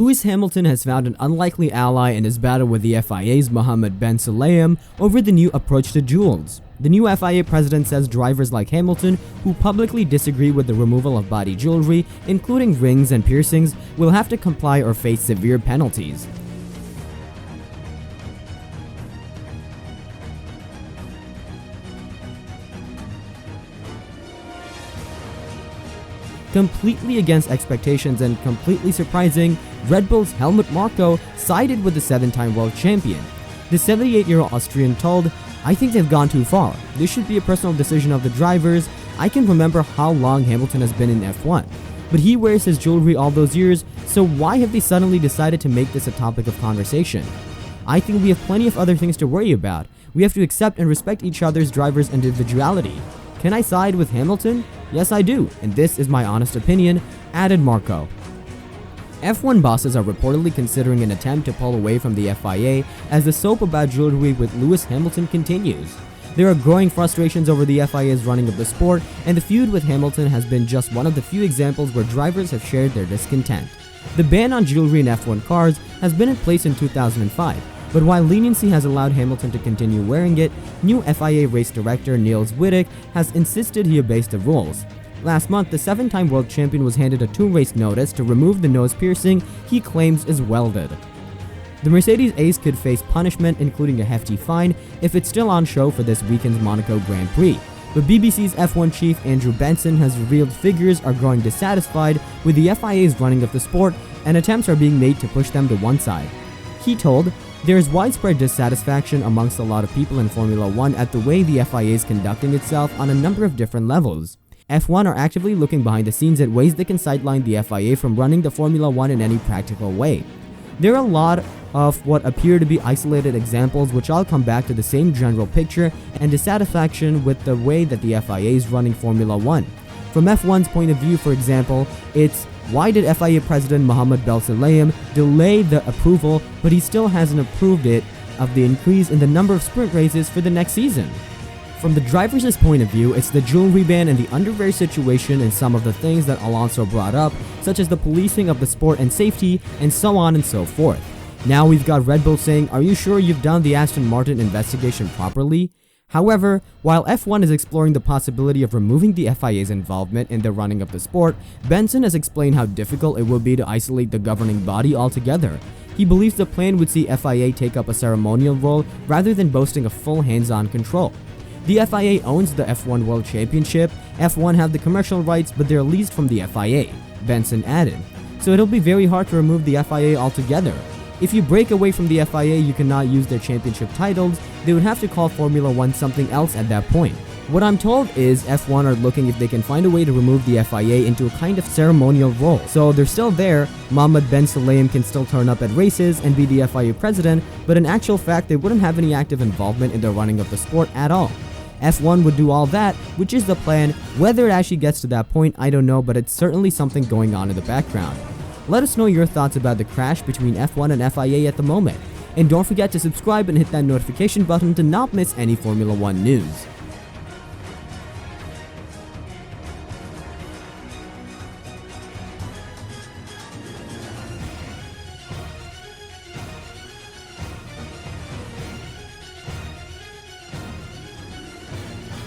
Lewis Hamilton has found an unlikely ally in his battle with the FIA's Mohammed Ben Sulayem over the new approach to jewels. The new FIA president says drivers like Hamilton, who publicly disagree with the removal of body jewelry, including rings and piercings, will have to comply or face severe penalties. Completely against expectations and completely surprising, Red Bull's Helmut Marko sided with the 7-time world champion. The 78-year-old Austrian told, "I think they've gone too far. This should be a personal decision of the drivers. I can remember how long Hamilton has been in F1. But he wears his jewelry all those years, so why have they suddenly decided to make this a topic of conversation? I think we have plenty of other things to worry about. We have to accept and respect each other's drivers' individuality. Can I side with Hamilton? Yes, I do, and this is my honest opinion," added Marko. F1 bosses are reportedly considering an attempt to pull away from the FIA as the soap about jewelry with Lewis Hamilton continues. There are growing frustrations over the FIA's running of the sport, and the feud with Hamilton has been just one of the few examples where drivers have shared their discontent. The ban on jewelry in F1 cars has been in place in 2005, but while leniency has allowed Hamilton to continue wearing it, new FIA race director Niels Wittig has insisted he obeys the rules. Last month, the 7-time world champion was handed a 2-race notice to remove the nose piercing he claims is welded. The Mercedes ace could face punishment, including a hefty fine, if it's still on show for this weekend's Monaco Grand Prix. But BBC's F1 chief Andrew Benson has revealed figures are growing dissatisfied with the FIA's running of the sport, and attempts are being made to push them to one side. He told, "There is widespread dissatisfaction amongst a lot of people in Formula 1 at the way the FIA is conducting itself on a number of different levels. F1 are actively looking behind the scenes at ways they can sideline the FIA from running the Formula 1 in any practical way. There are a lot of what appear to be isolated examples, which all come back to the same general picture and dissatisfaction with the way that the FIA is running Formula 1. From F1's point of view, for example, it's why did FIA President Mohammed Ben Sulayem delay the approval, but he still hasn't approved it, of the increase in the number of sprint races for the next season? From the driver's point of view, it's the jewelry ban and the underwear situation and some of the things that Alonso brought up, such as the policing of the sport and safety, and so on and so forth. Now we've got Red Bull saying, "Are you sure you've done the Aston Martin investigation properly?" However, while F1 is exploring the possibility of removing the FIA's involvement in the running of the sport, Benson has explained how difficult it will be to isolate the governing body altogether. He believes the plan would see FIA take up a ceremonial role rather than boasting a full hands-on control. The FIA owns the F1 World Championship, F1 have the commercial rights, but they're leased from the FIA, Benson added. So it'll be very hard to remove the FIA altogether. If you break away from the FIA, you cannot use their championship titles. They would have to call Formula 1 something else at that point. What I'm told is F1 are looking if they can find a way to remove the FIA into a kind of ceremonial role. So they're still there, Mohammed Ben Sulayem can still turn up at races and be the FIA president, but in actual fact they wouldn't have any active involvement in the running of the sport at all. F1 would do all that, which is the plan. Whether it actually gets to that point, I don't know, but it's certainly something going on in the background. Let us know your thoughts about the crash between F1 and FIA at the moment. And don't forget to subscribe and hit that notification button to not miss any Formula 1 news.